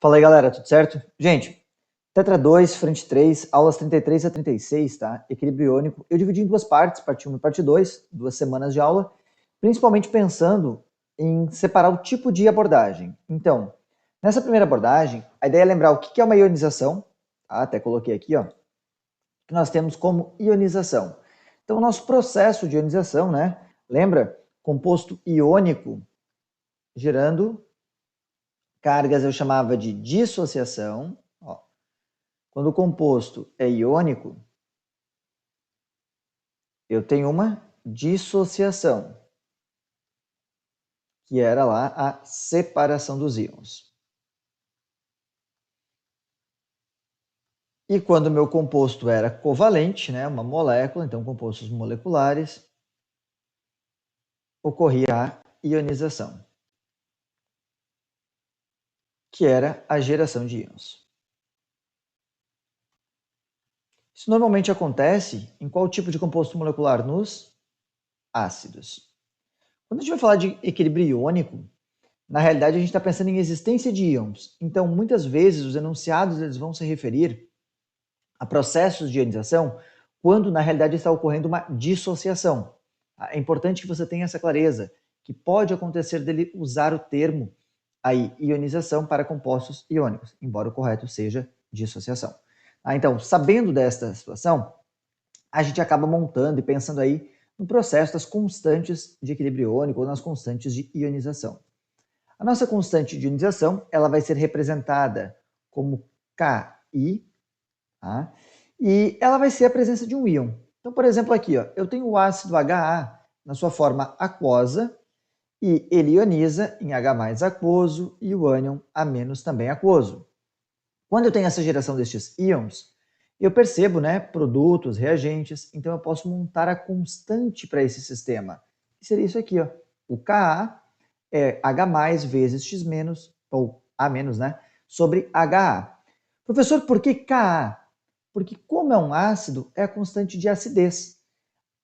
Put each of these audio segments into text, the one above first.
Fala aí, galera, tudo certo? Gente, Tetra 2, frente 3, aulas 33 a 36, tá? Equilíbrio iônico. Eu dividi em duas partes, parte 1 e parte 2, 2 semanas de aula, principalmente pensando em separar o tipo de abordagem. Então, nessa primeira abordagem, a ideia é lembrar o que é uma ionização, tá? Até coloquei aqui, ó, que nós temos como ionização. Então, o nosso processo de ionização, né? Lembra? Composto iônico gerando cargas eu chamava de dissociação. Ó. Quando o composto é iônico, eu tenho uma dissociação, que era lá a separação dos íons. E quando o meu composto era covalente, né, uma molécula, então compostos moleculares, ocorria a ionização, que era a geração de íons. Isso normalmente acontece em qual tipo de composto molecular? Nos ácidos. Quando a gente vai falar de equilíbrio iônico, na realidade a gente está pensando em existência de íons. Então, muitas vezes, os enunciados eles vão se referir a processos de ionização quando, na realidade, está ocorrendo uma dissociação. É importante que você tenha essa clareza, que pode acontecer dele usar o termo aí, ionização para compostos iônicos, embora o correto seja dissociação. Então, sabendo desta situação, a gente acaba montando e pensando aí no processo das constantes de equilíbrio iônico ou nas constantes de ionização. A nossa constante de ionização ela vai ser representada como Ki, tá? E ela vai ser a presença de um íon. Então, por exemplo, aqui, ó, eu tenho o ácido HA na sua forma aquosa e ele ioniza em H+ aquoso e o ânion A- também aquoso. Quando eu tenho essa geração destes íons, eu percebo, né, produtos, reagentes, então eu posso montar a constante para esse sistema. Que seria isso aqui, ó. O Ka é H+ vezes X-, ou A-, né, sobre HA. Professor, por que Ka? Porque como é um ácido, é a constante de acidez.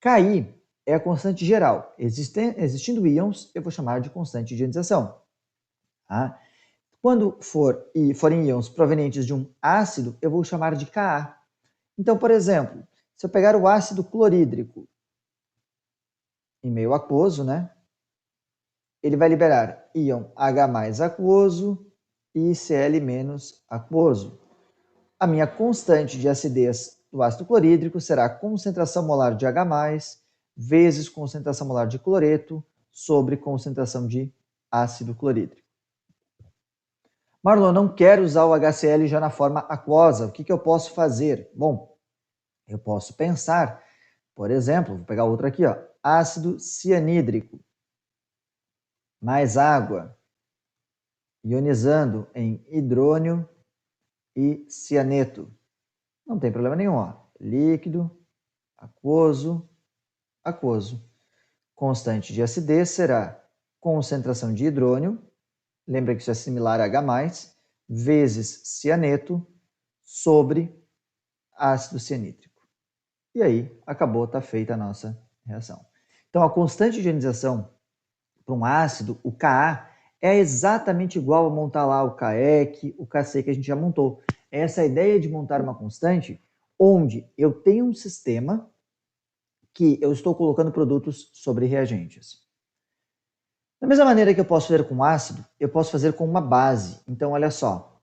Ki é a constante geral. Existindo íons, eu vou chamar de constante de ionização. Tá? Quando forem íons provenientes de um ácido, eu vou chamar de Ka. Então, por exemplo, se eu pegar o ácido clorídrico em meio aquoso, né, ele vai liberar íon H+ aquoso e Cl- aquoso. A minha constante de acidez do ácido clorídrico será a concentração molar de H+, vezes concentração molar de cloreto sobre concentração de ácido clorídrico. Marlon, não quero usar o HCl já na forma aquosa. O que eu posso fazer? Bom, eu posso pensar, por exemplo, vou pegar outro aqui, ó, ácido cianídrico mais água, ionizando em hidrônio e cianeto. Não tem problema nenhum, ó. Líquido, aquoso, aquoso. Constante de acidez será concentração de hidrônio, lembra que isso é similar a H+, vezes cianeto sobre ácido cianídrico. E aí, acabou, está feita a nossa reação. Então, a constante de ionização para um ácido, o Ka, é exatamente igual a montar lá o Kaec, o Kc que a gente já montou. É essa ideia de montar uma constante onde eu tenho um sistema que eu estou colocando produtos sobre reagentes. Da mesma maneira que eu posso fazer com ácido, eu posso fazer com uma base. Então, olha só.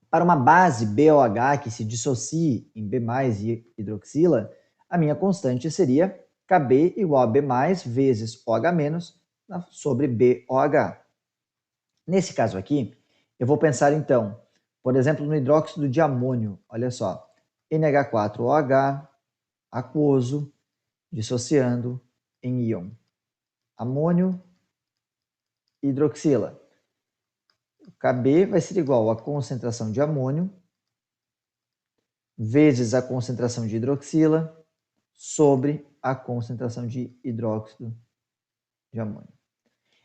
Para uma base BOH que se dissocie em B+ e hidroxila, a minha constante seria Kb igual a B+ vezes OH- sobre BOH. Nesse caso aqui, eu vou pensar então, por exemplo, no hidróxido de amônio. Olha só, NH4OH, aquoso, dissociando em íon amônio e hidroxila. O Kb vai ser igual à concentração de amônio vezes a concentração de hidroxila sobre a concentração de hidróxido de amônio.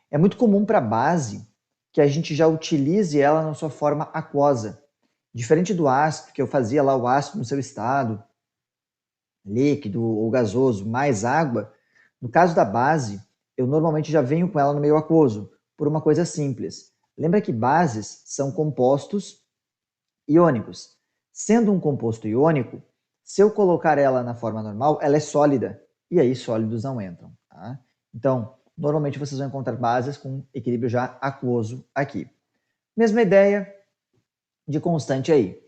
É muito comum para a base que a gente já utilize ela na sua forma aquosa. Diferente do ácido, que eu fazia lá o ácido no seu estado, líquido ou gasoso, mais água, no caso da base, eu normalmente já venho com ela no meio aquoso, por uma coisa simples. Lembra que bases são compostos iônicos. Sendo um composto iônico, se eu colocar ela na forma normal, ela é sólida, e aí sólidos não entram. Tá? Então, normalmente vocês vão encontrar bases com equilíbrio já aquoso aqui. Mesma ideia de constante aí.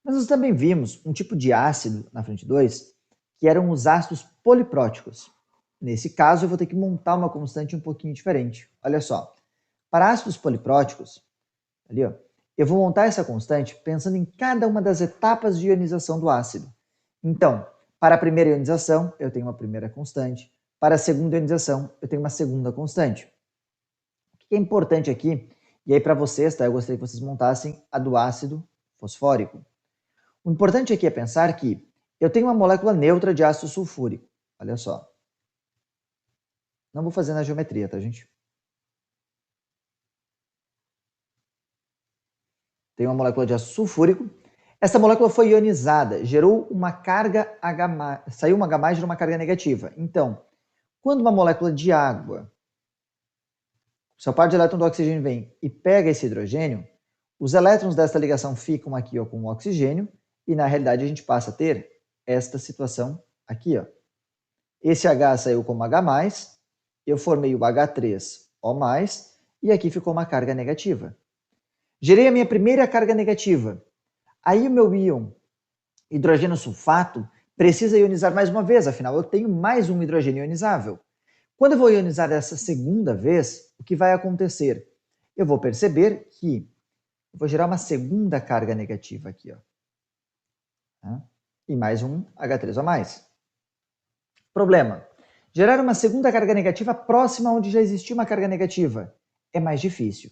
Mas nós também vimos um tipo de ácido na frente 2, que eram os ácidos polipróticos. Nesse caso, eu vou ter que montar uma constante um pouquinho diferente. Olha só, para ácidos polipróticos, ali, ó, eu vou montar essa constante pensando em cada uma das etapas de ionização do ácido. Então, para a primeira ionização, eu tenho uma primeira constante. Para a segunda ionização, eu tenho uma segunda constante. O que é importante aqui, e aí para vocês, tá, eu gostaria que vocês montassem a do ácido fosfórico. O importante aqui é pensar que eu tenho uma molécula neutra de ácido sulfúrico. Olha só. Não vou fazer na geometria, tá, gente? Tem uma molécula de ácido sulfúrico. Essa molécula foi ionizada, gerou uma carga H+, saiu uma H+, gerou uma carga negativa. Então, quando uma molécula de água, seu par de elétron do oxigênio vem e pega esse hidrogênio, os elétrons dessa ligação ficam aqui ó, com o oxigênio, e na realidade a gente passa a ter esta situação aqui. Ó. Esse H saiu como H+, eu formei o H3O+, e aqui ficou uma carga negativa. Gerei a minha primeira carga negativa. Aí o meu íon hidrogênio sulfato precisa ionizar mais uma vez, afinal eu tenho mais um hidrogênio ionizável. Quando eu vou ionizar essa segunda vez, o que vai acontecer? Eu vou perceber que eu vou gerar uma segunda carga negativa aqui, ó. E mais um H3O+. Problema. Gerar uma segunda carga negativa próxima onde já existia uma carga negativa é mais difícil.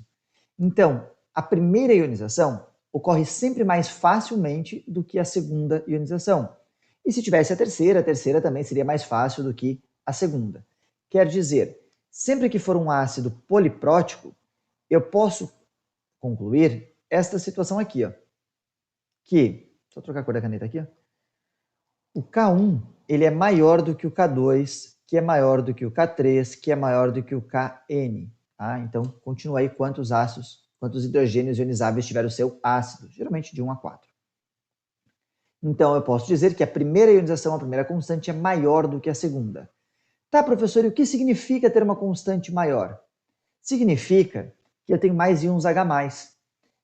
Então, a primeira ionização ocorre sempre mais facilmente do que a segunda ionização. E se tivesse a terceira também seria mais fácil do que a segunda. Quer dizer, sempre que for um ácido poliprótico, eu posso concluir esta situação aqui, ó, que, deixa eu trocar a cor da caneta aqui, ó, o K1 ele é maior do que o K2, que é maior do que o K3, que é maior do que o Kn. Tá? Então, continua aí quantos ácidos, quantos hidrogênios ionizáveis tiver o seu ácido, geralmente de 1 a 4. Então, eu posso dizer que a primeira ionização, a primeira constante, é maior do que a segunda. Tá, professor, e o que significa ter uma constante maior? Significa que eu tenho mais íons H+.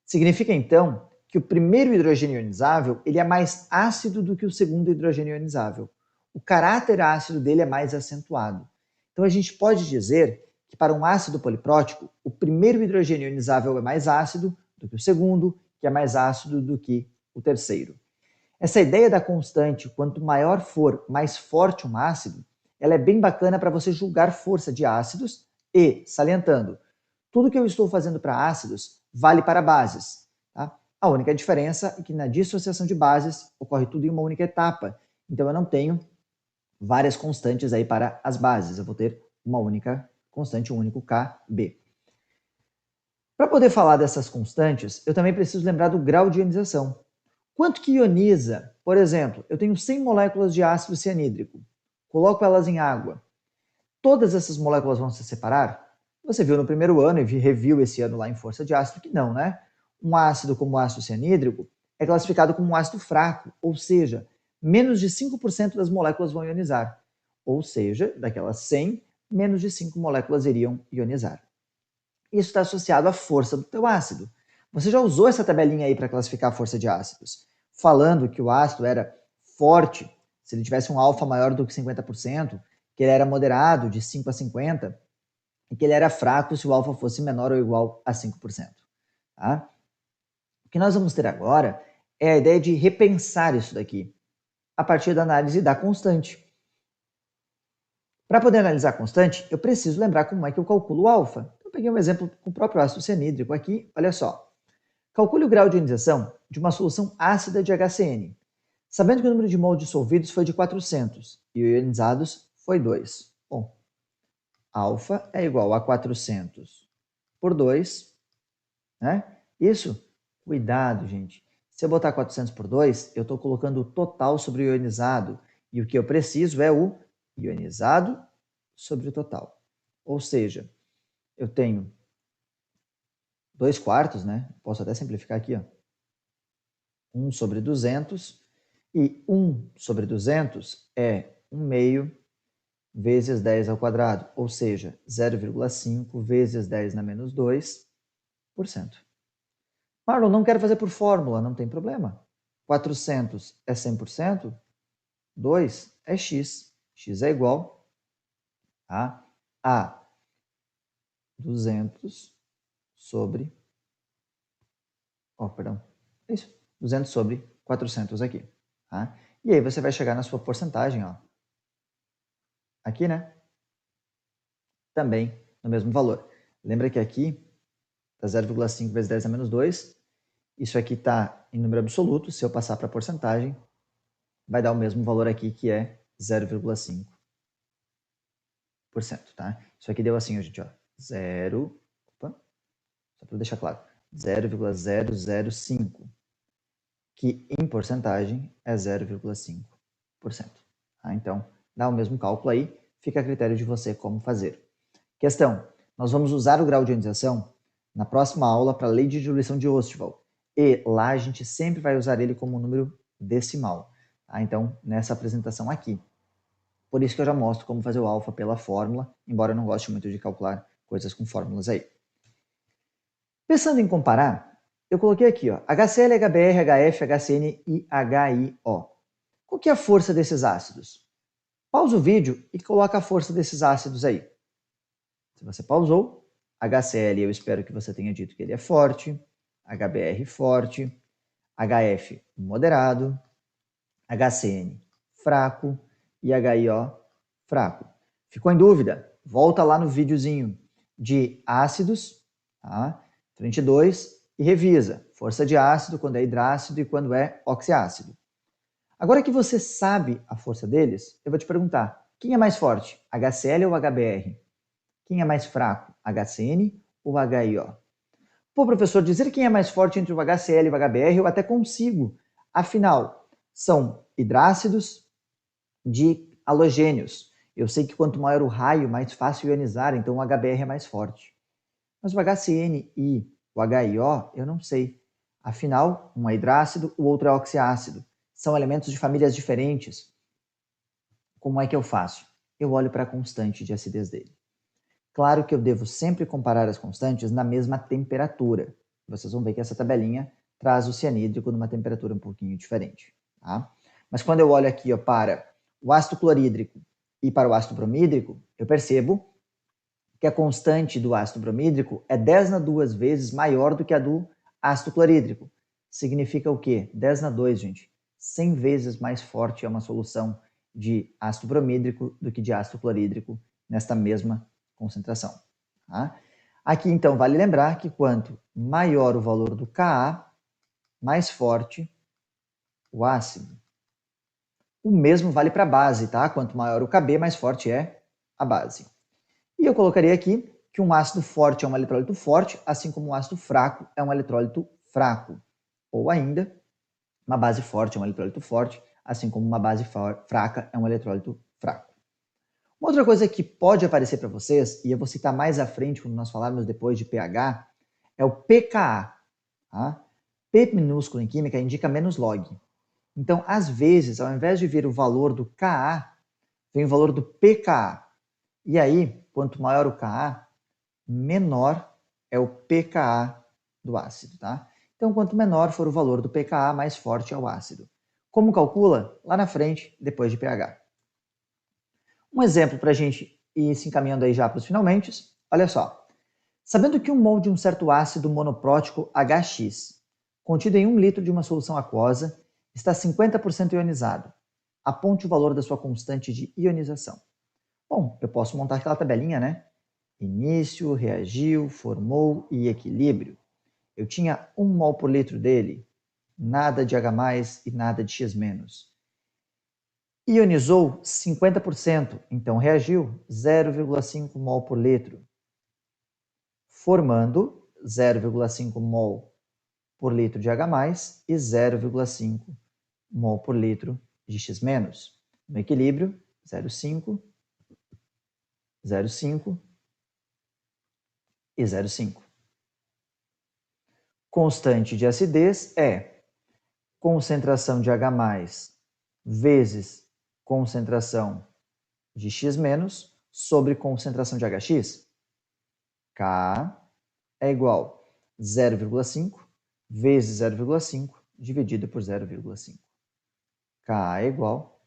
Significa, então, que o primeiro hidrogênio ionizável ele é mais ácido do que o segundo hidrogênio ionizável. O caráter ácido dele é mais acentuado. Então, a gente pode dizer que para um ácido poliprótico, o primeiro hidrogênio ionizável é mais ácido do que o segundo, que é mais ácido do que o terceiro. Essa ideia da constante, quanto maior for, mais forte um ácido, ela é bem bacana para você julgar força de ácidos e, salientando, tudo que eu estou fazendo para ácidos vale para bases. Tá? A única diferença é que na dissociação de bases ocorre tudo em uma única etapa. Então eu não tenho várias constantes aí para as bases. Eu vou ter uma única constante, um único Kb. Para poder falar dessas constantes, eu também preciso lembrar do grau de ionização. Quanto que ioniza? Por exemplo, eu tenho 100 moléculas de ácido cianídrico. Coloco elas em água. Todas essas moléculas vão se separar? Você viu no primeiro ano e reviu esse ano lá em força de ácido que não, né? Um ácido como o ácido cianídrico é classificado como um ácido fraco, ou seja, menos de 5% das moléculas vão ionizar. Ou seja, daquelas 100, menos de 5 moléculas iriam ionizar. Isso está associado à força do teu ácido. Você já usou essa tabelinha aí para classificar a força de ácidos, falando que o ácido era forte se ele tivesse um alfa maior do que 50%, que ele era moderado de 5 a 50%, e que ele era fraco se o alfa fosse menor ou igual a 5%. Tá? O que nós vamos ter agora é a ideia de repensar isso daqui, a partir da análise da constante. Para poder analisar a constante, eu preciso lembrar como é que eu calculo o alfa. Eu peguei um exemplo com o próprio ácido cianídrico aqui, olha só. Calcule o grau de ionização de uma solução ácida de HCN, sabendo que o número de mols dissolvidos foi de 400 e ionizados foi 2. Bom, alfa é igual a 400 por 2, né? Isso, cuidado, gente. Se eu botar 400 por 2, eu estou colocando o total sobre o ionizado. E o que eu preciso é o ionizado sobre o total. Ou seja, eu tenho 2 quartos, né? Posso até simplificar aqui, ó. 1 sobre 200, e 1 sobre 200 é 1 meio vezes 10 ao quadrado, ou seja, 0,5 vezes 10 na menos 2%. Marlon, não quero fazer por fórmula, não tem problema. 400 é 100%, 2 é x. X é igual a 200 sobre... perdão. É isso. 200 sobre 400 aqui. Tá? E aí você vai chegar na sua porcentagem, ó. Aqui, né? Também no mesmo valor. Lembra que aqui está 0,5 vezes 10 a menos 2. Isso aqui está em número absoluto. Se eu passar para porcentagem, vai dar o mesmo valor aqui, que é 0,5%. Tá? Isso aqui deu assim, gente, ó. Só para deixar claro, 0,005, que em porcentagem é 0,5%. Tá? Então, dá o mesmo cálculo aí, fica a critério de você como fazer. Questão, nós vamos usar o grau de ionização na próxima aula para a lei de diluição de Ostwald. E lá a gente sempre vai usar ele como número decimal. Tá? Então, nessa apresentação aqui. Por isso que eu já mostro como fazer o alfa pela fórmula, embora eu não goste muito de calcular coisas com fórmulas aí. Pensando em comparar, eu coloquei aqui, ó, HCl, HBr, HF, HCN e HIO. Qual que é a força desses ácidos? Pausa o vídeo e coloca a força desses ácidos aí. Se você pausou, HCl eu espero que você tenha dito que ele é forte, HBr forte, HF moderado, HCN fraco e HIO fraco. Ficou em dúvida? Volta lá no videozinho de ácidos, tá? 32, e revisa. Força de ácido, quando é hidrácido e quando é oxiácido. Agora que você sabe a força deles, eu vou te perguntar, quem é mais forte, HCl ou HBr? Quem é mais fraco, HCN ou HIO? Pô, professor, dizer quem é mais forte entre o HCl e o HBr eu até consigo. Afinal, são hidrácidos de halogênios. Eu sei que quanto maior o raio, mais fácil ionizar, então o HBr é mais forte. Mas o HCN e o HIO, eu não sei. Afinal, um é hidrácido, o outro é oxiácido. São elementos de famílias diferentes. Como é que eu faço? Eu olho para a constante de acidez dele. Claro que eu devo sempre comparar as constantes na mesma temperatura. Vocês vão ver que essa tabelinha traz o cianídrico numa temperatura um pouquinho diferente. Tá? Mas quando eu olho aqui, ó, para o ácido clorídrico e para o ácido bromídrico, eu percebo que a constante do ácido bromídrico é 10 na 2 vezes maior do que a do ácido clorídrico. Significa o quê? 10 na 2, gente. 100 vezes mais forte é uma solução de ácido bromídrico do que de ácido clorídrico nesta mesma concentração. Tá? Aqui, então, vale lembrar que quanto maior o valor do Ka, mais forte o ácido. O mesmo vale para a base, tá? Quanto maior o Kb, mais forte é a base. E eu colocaria aqui que um ácido forte é um eletrólito forte, assim como um ácido fraco é um eletrólito fraco. Ou ainda, uma base forte é um eletrólito forte, assim como uma base fraca é um eletrólito fraco. Uma outra coisa que pode aparecer para vocês, e eu vou citar mais à frente quando nós falarmos depois de pH, é o pKa. Tá? P minúsculo em química indica menos log. Então, às vezes, ao invés de vir o valor do Ka, vem o valor do pKa. E aí, quanto maior o Ka, menor é o pKa do ácido. Tá? Então, quanto menor for o valor do pKa, mais forte é o ácido. Como calcula? Lá na frente, depois de pH. Um exemplo para a gente ir se encaminhando aí já para os finalmente. Olha só. Sabendo que um mol de um certo ácido monoprótico HX, contido em 1 litro de uma solução aquosa, está 50% ionizado, aponte o valor da sua constante de ionização. Bom, eu posso montar aquela tabelinha, né? Início, reagiu, formou e equilíbrio. Eu tinha 1 mol por litro dele, nada de H+, e nada de X-. Ionizou 50%, então reagiu 0,5 mol por litro, formando 0,5 mol por litro de H+, e 0,5 mol por litro de X-. No equilíbrio, 0,5, 0,5 e 0,5. Constante de acidez é concentração de H+, vezes concentração de X- sobre concentração de HX. K é igual a 0,5 vezes 0,5 dividido por 0,5. K é igual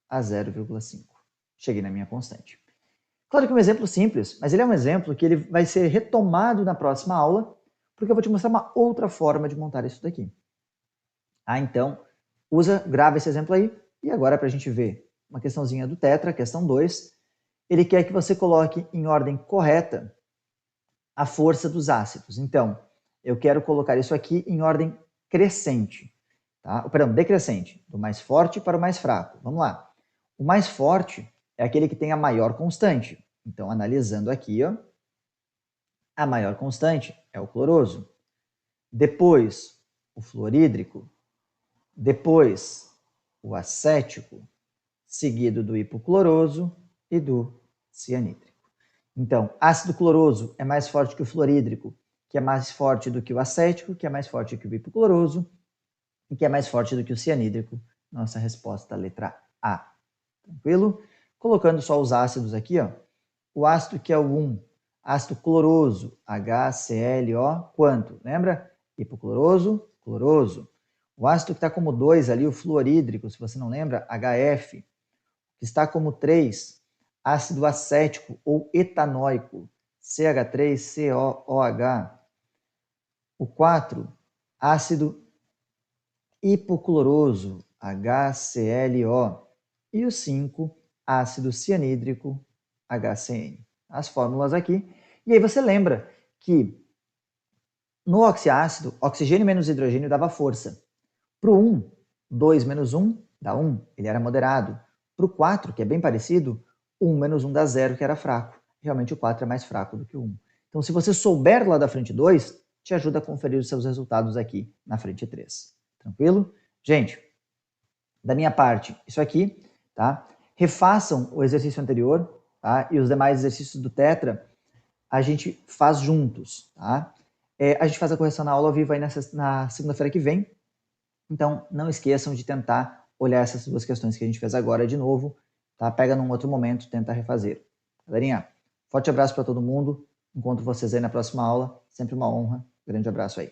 a 0,5. Cheguei na minha constante. Claro que é um exemplo simples, mas ele é um exemplo que ele vai ser retomado na próxima aula, porque eu vou te mostrar uma outra forma de montar isso daqui. Então, grava esse exemplo aí, e agora para a gente ver uma questãozinha do tetra, questão 2, ele quer que você coloque em ordem correta a força dos ácidos. Então, eu quero colocar isso aqui em ordem crescente, tá? Perdão, decrescente, do mais forte para o mais fraco. Vamos lá. O mais forte é aquele que tem a maior constante. Então, analisando aqui, ó, a maior constante é o cloroso. Depois, o fluorídrico. Depois, o acético, seguido do hipocloroso e do cianídrico. Então, ácido cloroso é mais forte que o fluorídrico, que é mais forte do que o acético, que é mais forte que o hipocloroso e que é mais forte do que o cianídrico. Nossa resposta, letra A. Tranquilo? Colocando só os ácidos aqui, ó. O ácido que é o 1, ácido cloroso, HClO, quanto? Lembra? Hipocloroso, cloroso. O ácido que está como 2 ali, o fluorídrico, se você não lembra, HF, que está como 3, ácido acético ou etanóico, CH3COOH. O 4, ácido hipocloroso, HClO. E o 5, ácido cianídrico, HCN. As fórmulas aqui. E aí você lembra que no oxiácido, oxigênio menos hidrogênio dava força. Para o 1, 2 menos 1 dá 1, ele era moderado. Para o 4, que é bem parecido, 1 menos 1 dá 0, que era fraco. Realmente o 4 é mais fraco do que o 1. Então, se você souber lá da frente 2, te ajuda a conferir os seus resultados aqui na frente 3. Tranquilo? Gente, da minha parte, isso aqui, tá? Refaçam o exercício anterior, tá? E os demais exercícios do Tetra, a gente faz juntos, tá? A gente faz a correção na aula ao vivo aí na segunda-feira que vem. Então, não esqueçam de tentar olhar essas duas questões que a gente fez agora de novo, tá? Pega num outro momento, tenta refazer. Galerinha, forte abraço para todo mundo. Encontro vocês aí na próxima aula. Sempre uma honra. Grande abraço aí.